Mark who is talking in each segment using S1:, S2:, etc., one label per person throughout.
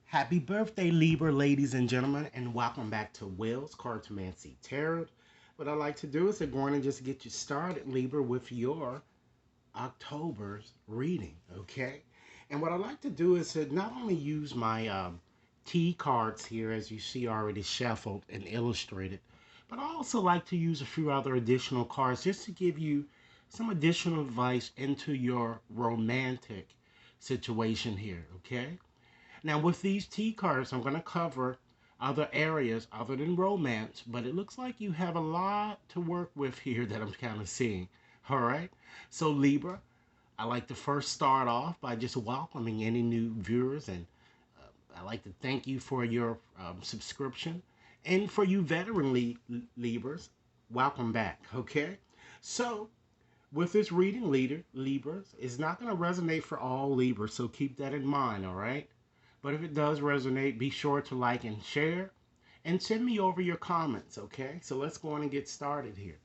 S1: Happy birthday, Libra, ladies and gentlemen, and welcome back to Will's Cartomancy Tarot. What I like to do is go on and just get you started, Libra, with your October's reading, okay? And what I like to do is to not only use my T cards here, as you see already shuffled and illustrated, but I also like to use a few other additional cards just to give you some additional advice into your romantic situation here, okay? Now, with these T cards, I'm going to cover other areas other than romance, but it looks like you have a lot to work with here that I'm kind of seeing. All right. So, Libra, I like to first start off by just welcoming any new viewers, and I like to thank you for your subscription. And for you veteran Libras, welcome back. Okay. So, with this reading, Libras, it's not going to resonate for all Libras, so keep that in mind, all right? But if it does resonate, be sure to like and share and send me over your comments, okay? So let's go on and get started here.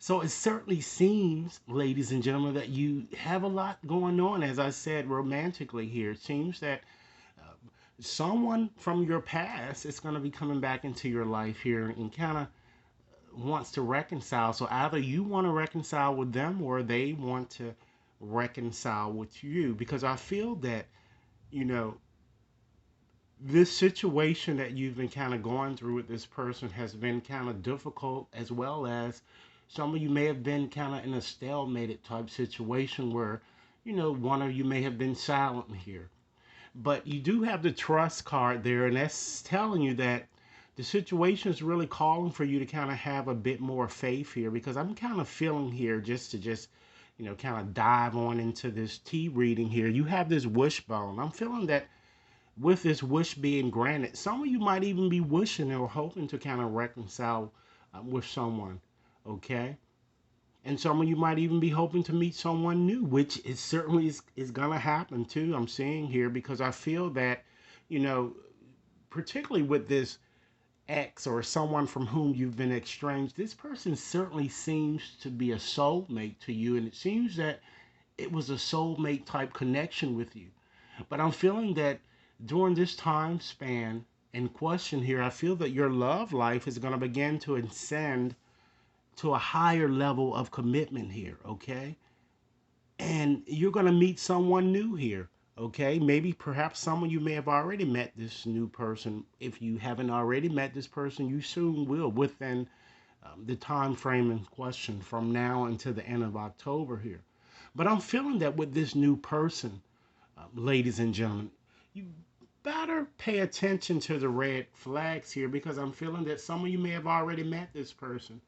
S1: So it certainly seems, ladies and gentlemen, that you have a lot going on, as I said, romantically here. It seems that someone from your past is going to be coming back into your life here and kind of wants to reconcile. So either you want to reconcile with them or they want to reconcile with you, because I feel that, you know, this situation that you've been kind of going through with this person has been kind of difficult, as well as some of you may have been kind of in a stalemated type situation where, one of you may have been silent here. But you do have the trust card there, and that's telling you that the situation is really calling for you to kind of have a bit more faith here, because I'm kind of feeling here, kind of dive on into this tea reading here. You have this wishbone. I'm feeling that with this wish being granted, some of you might even be wishing or hoping to kind of reconcile with someone, okay? And some of you might even be hoping to meet someone new, which is certainly is going to happen too. I'm seeing here, because I feel that, you know, particularly with this ex or someone from whom you've been estranged, this person certainly seems to be a soulmate to you. And it seems that it was a soulmate type connection with you. But I'm feeling that during this time span in question here, I feel that your love life is going to begin to ascend to a higher level of commitment here, okay? And you're going to meet someone new here, okay? Maybe perhaps some of you may have already met this new person. If you haven't already met this person, you soon will within the time frame in question from now until the end of October here. But I'm feeling that with this new person, ladies and gentlemen, you better pay attention to the red flags here, because I'm feeling that some of you may have already met this person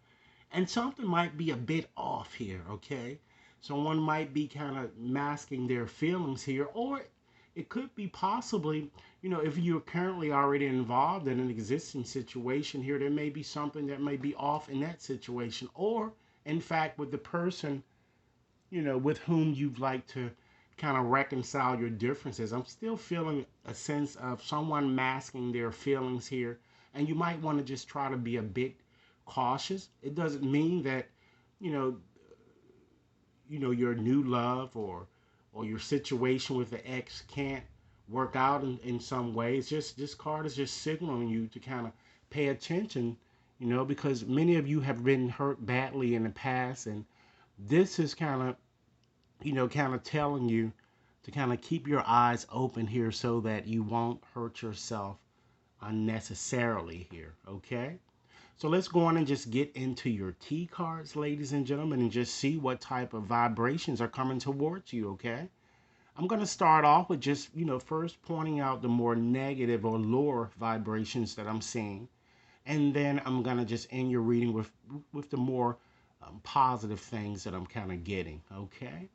S1: and something might be a bit off here, okay? Someone might be kind of masking their feelings here, or it could be possibly, if you're currently already involved in an existing situation here, there may be something that may be off in that situation, or in fact, with the person with whom you'd like to kind of reconcile your differences. I'm still feeling a sense of someone masking their feelings here, and you might want to just try to be a bit cautious. It doesn't mean that, you know, your new love or your situation with the ex can't work out in some ways. Just this card is just signaling you to kind of pay attention, because many of you have been hurt badly in the past, and this is kind of telling you to kind of keep your eyes open here so that you won't hurt yourself unnecessarily here, okay? So let's go on and just get into your T cards, ladies and gentlemen, and just see what type of vibrations are coming towards you, okay? I'm going to start off with just, first pointing out the more negative or lower vibrations that I'm seeing. And then I'm going to just end your reading with the more positive things that I'm kind of getting, okay?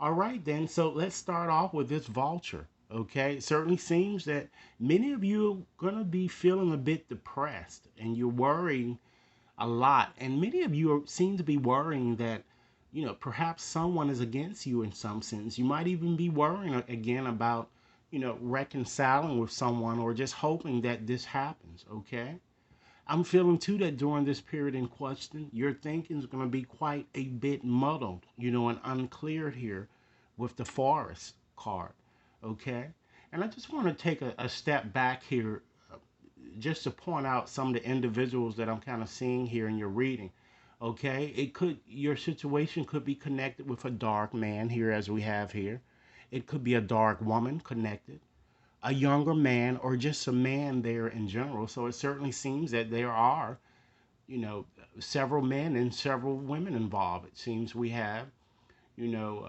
S1: All right, then. So let's start off with this vulture. Okay, it certainly seems that many of you are going to be feeling a bit depressed and you're worrying a lot. And many of you seem to be worrying that, perhaps someone is against you in some sense. You might even be worrying again about, reconciling with someone or just hoping that this happens. Okay. I'm feeling too that during this period in question, your thinking is going to be quite a bit muddled, and unclear here with the forest card. Okay. And I just want to take a step back here just to point out some of the individuals that I'm kind of seeing here in your reading. Okay, your situation could be connected with a dark man here, as we have here. It could be a dark woman connected, a younger man, or just a man there in general. So it certainly seems that there are, you know, several men and several women involved. It seems we have, you know,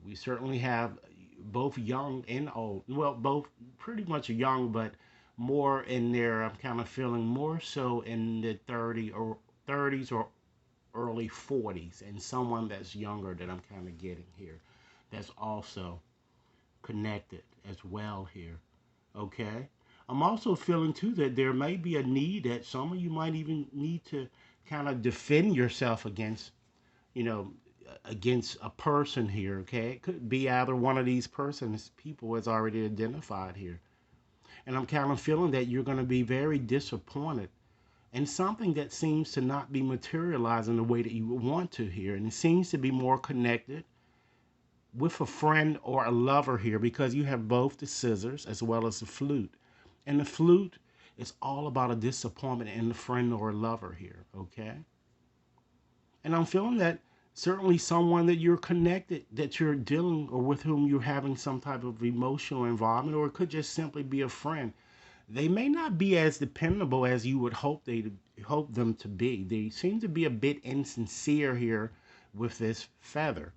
S1: we certainly have both young and old. Well, both pretty much young, but more in there. I'm kind of feeling more so in the 30s or early 40s, and someone that's younger that I'm kind of getting here. That's also connected as well here. Okay. I'm also feeling too that there may be a need that some of you might even need to kind of defend yourself against, you know, against a person here. Okay. It could be either one of these persons, people as already identified here. And I'm kind of feeling that you're going to be very disappointed in something that seems to not be materializing the way that you would want to here. And it seems to be more connected with a friend or a lover here because you have both the scissors as well as the flute. And the flute is all about a disappointment in the friend or a lover here, okay? And I'm feeling that certainly someone that you're connected, that you're dealing or with whom you're having some type of emotional involvement, or it could just simply be a friend. They may not be as dependable as you would hope them to be. They seem to be a bit insincere here with this feather.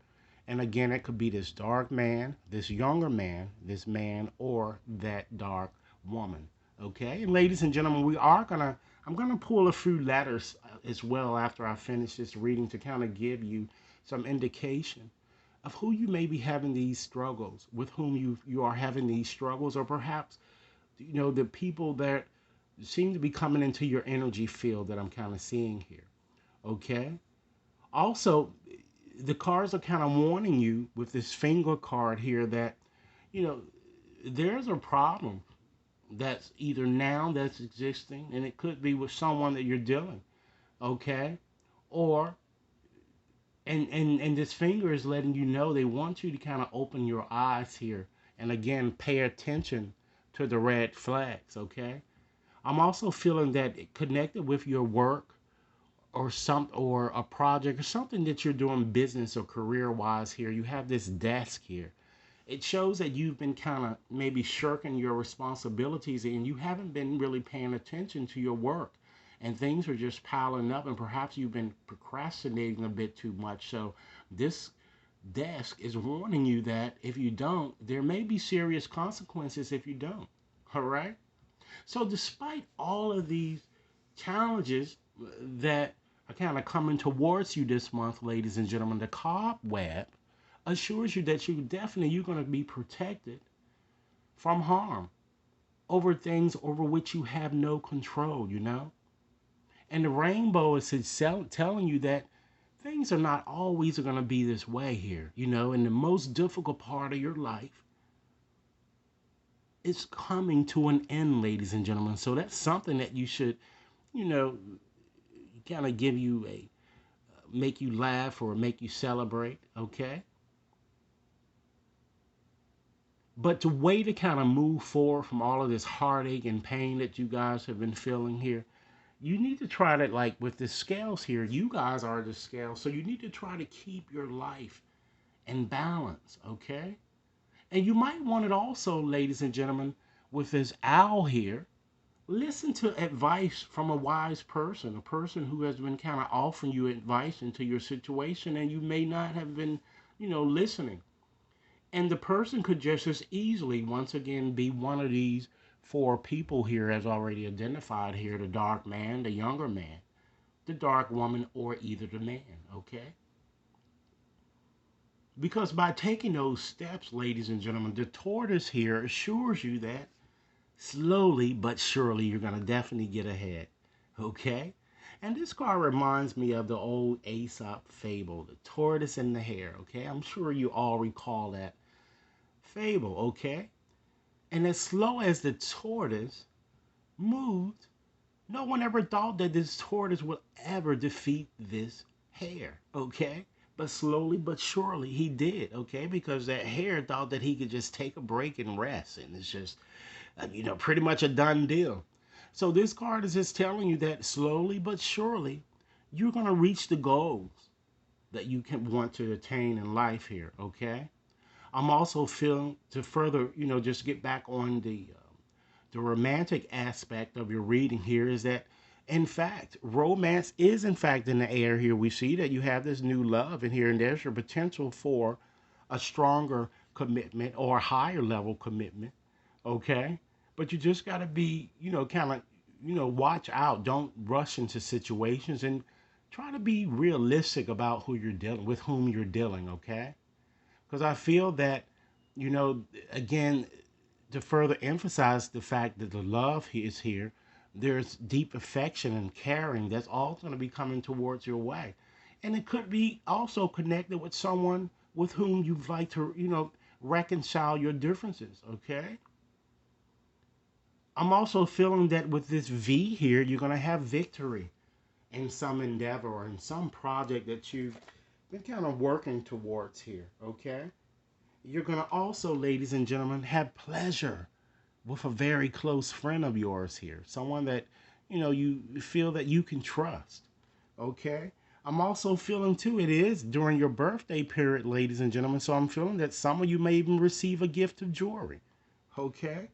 S1: And again, it could be this dark man, this younger man, this man, or that dark woman. Okay, and ladies and gentlemen, I'm gonna pull a few letters as well after I finish this reading to kind of give you some indication of who you may be having these struggles, with whom you are having these struggles, or perhaps the people that seem to be coming into your energy field that I'm kind of seeing here. Okay. Also, the cards are kind of warning you with this finger card here that you know there's a problem that's either now that's existing, and it could be with someone that you're dealing, okay, or and this finger is letting you know they want you to kind of open your eyes here and again pay attention to the red flags, okay. I'm also feeling that it connected with your work or a project or something that you're doing business or career wise here. You have this desk here. It shows that you've been kind of maybe shirking your responsibilities and you haven't been really paying attention to your work, and things are just piling up, and perhaps you've been procrastinating a bit too much. So this desk is warning you that if you don't, there may be serious consequences if you don't. All right. So despite all of these challenges that are kind of coming towards you this month, ladies and gentlemen, the cobweb assures you that you're going to be protected from harm over things over which you have no control. And the rainbow is telling you that things are not always going to be this way here. In the most difficult part of your life, it's coming to an end, ladies and gentlemen. So that's something that you should, you know, kind of give you make you laugh or make you celebrate, okay? But the way to kind of move forward from all of this heartache and pain that you guys have been feeling here, you need to try to, like with the scales here, you guys are the scales, so you need to try to keep your life in balance, okay? And you might want it also, ladies and gentlemen, with this owl here. Listen to advice from a wise person, a person who has been kind of offering you advice into your situation, and you may not have been, listening. And the person could just as easily, once again, be one of these four people here, as already identified here: the dark man, the younger man, the dark woman, or either the man, okay? Because by taking those steps, ladies and gentlemen, the tortoise here assures you that slowly but surely you're going to definitely get ahead, okay? And this card reminds me of the old Aesop fable, the tortoise and the hare, okay? I'm sure you all recall that fable, okay? And as slow as the tortoise moved, no one ever thought that this tortoise would ever defeat this hare, okay? But slowly but surely he did, okay? Because that hare thought that he could just take a break and rest. And it's just, pretty much a done deal. So this card is just telling you that slowly but surely you're going to reach the goals that you can want to attain in life here, okay? I'm also feeling to further, just get back on the romantic aspect of your reading here is that in fact romance is in fact in the air here. We see that you have this new love in here, and there's your potential for a stronger commitment or a higher level commitment, okay? But you just got to be, kind of, watch out. Don't rush into situations, and try to be realistic about who you're dealing with, whom you're dealing, okay? Because I feel that, again, to further emphasize the fact that the love is here, there's deep affection and caring that's all going to be coming towards your way. And it could be also connected with someone with whom you'd like to, reconcile your differences, okay? I'm also feeling that with this V here, you're going to have victory in some endeavor or in some project that you've been kind of working towards here, okay? You're going to also, ladies and gentlemen, have pleasure with a very close friend of yours here, someone that, you feel that you can trust, okay? I'm also feeling too, it is during your birthday period, ladies and gentlemen, so I'm feeling that some of you may even receive a gift of jewelry, okay?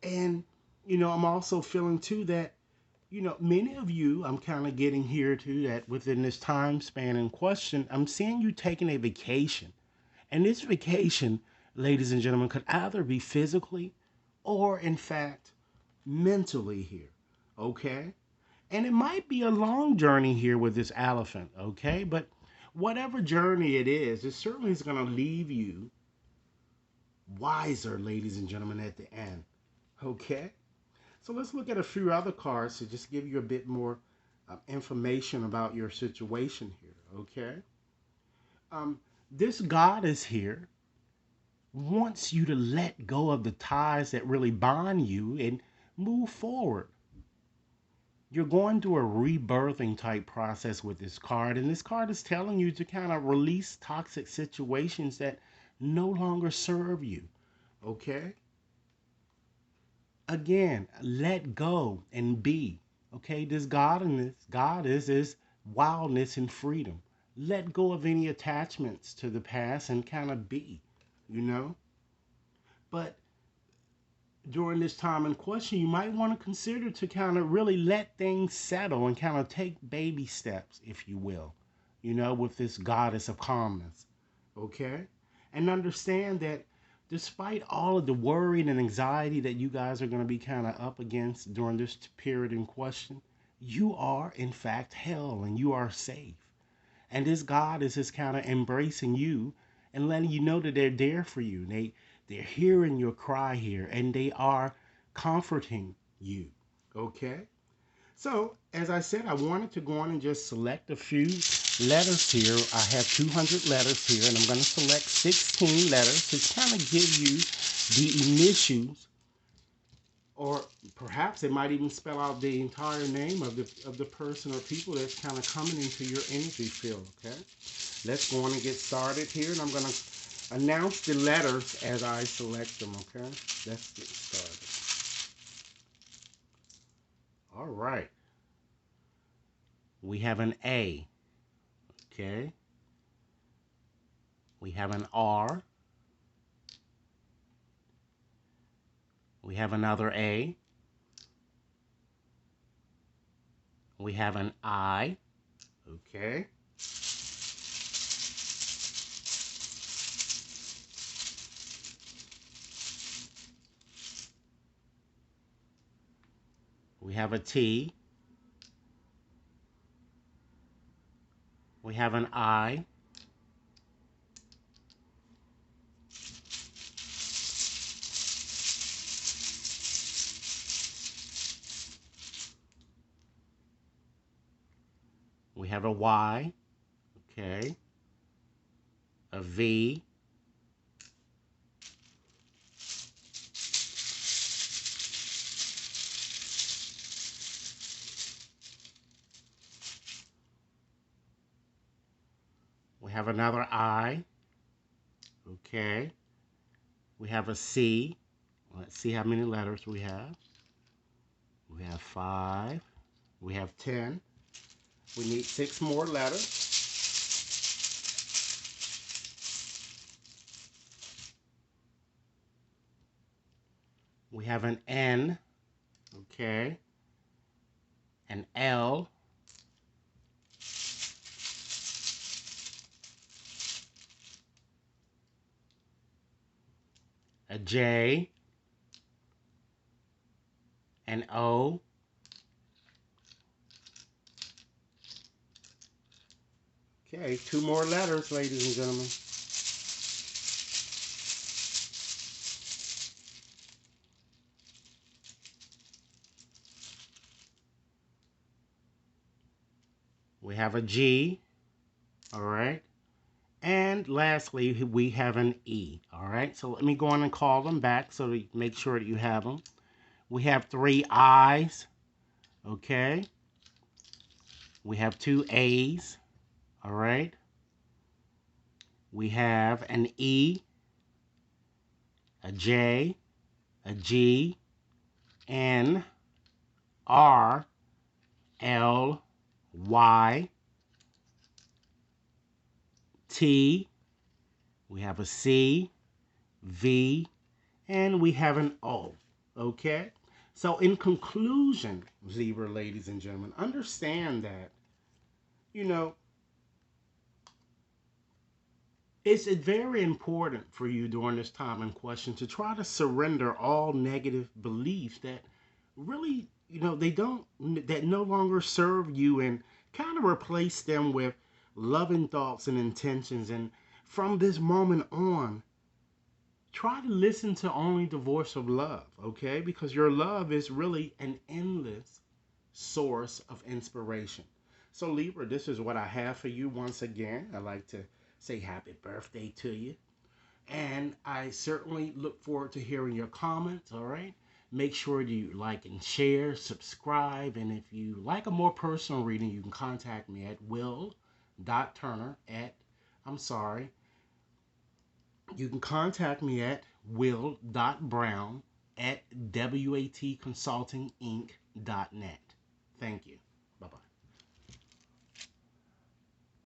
S1: And, I'm also feeling too that, many of you, I'm kind of getting here too, that within this time span in question, I'm seeing you taking a vacation. And this vacation, ladies and gentlemen, could either be physically or, in fact, mentally here, okay? And it might be a long journey here with this elephant, okay? But whatever journey it certainly is going to leave you wiser, ladies and gentlemen, at the end, okay? So let's look at a few other cards to just give you a bit more information about your situation here, okay? This goddess here wants you to let go of the ties that really bind you and move forward. You're going through a rebirthing type process with this card, and this card is telling you to kind of release toxic situations that no longer serve you, okay? Again, let go and be. Okay, this goddess is wildness and freedom. Let go of any attachments to the past and kind of be, you know. But during this time in question, you might want to consider to kind of really let things settle and kind of take baby steps, if you will, with this goddess of calmness. Okay? And understand that despite all of the worry and anxiety that you guys are going to be kind of up against during this period in question, you are in fact held and you are safe. And this God is just kind of embracing you and letting you know that they're there for you. They're hearing your cry here and they are comforting you. Okay? So, as I said, I wanted to go on and just select a few letters here. I have 200 letters here, and I'm going to select 16 letters to kind of give you the initials, or perhaps it might even spell out the entire name of the person or people that's kind of coming into your energy field, okay? Let's go on and get started here, and I'm going to announce the letters as I select them, okay? Let's get started. All right. We have an A, okay? We have an R. We have another A. We have an I, okay? We have a T. We have an I. We have a Y, okay? A V. We We have another I. Okay. We have a C. Let's see how many letters we have. We have 5. We have 10. We need 6 more letters. We have an N. Okay. An L. A J. An O. Okay, 2 more letters, ladies and gentlemen. We have a G, all right? And lastly, we have an E, all right? So let me go on and call them back so to make sure that you have them. We have 3 I's, okay? We have 2 A's, all right? We have an E, a J, a G, N, R, L, Y, T. We have a C, V, and we have an O, okay? So in conclusion, Libra, ladies and gentlemen, understand that, you know, it's very important for you during this time in question to try to surrender all negative beliefs that really, that no longer serve you, and kind of replace them with loving thoughts and intentions. And from this moment on, try to listen to only the voice of love, okay? Because your love is really an endless source of inspiration. So, Libra, this is what I have for you once again. I'd like to say happy birthday to you. And I certainly look forward to hearing your comments, all right? Make sure you like and share, subscribe, and if you like a more personal reading, you can contact me at will.turner at, I'm sorry, you can contact me at will.brown at watconsultinginc.net. Thank you.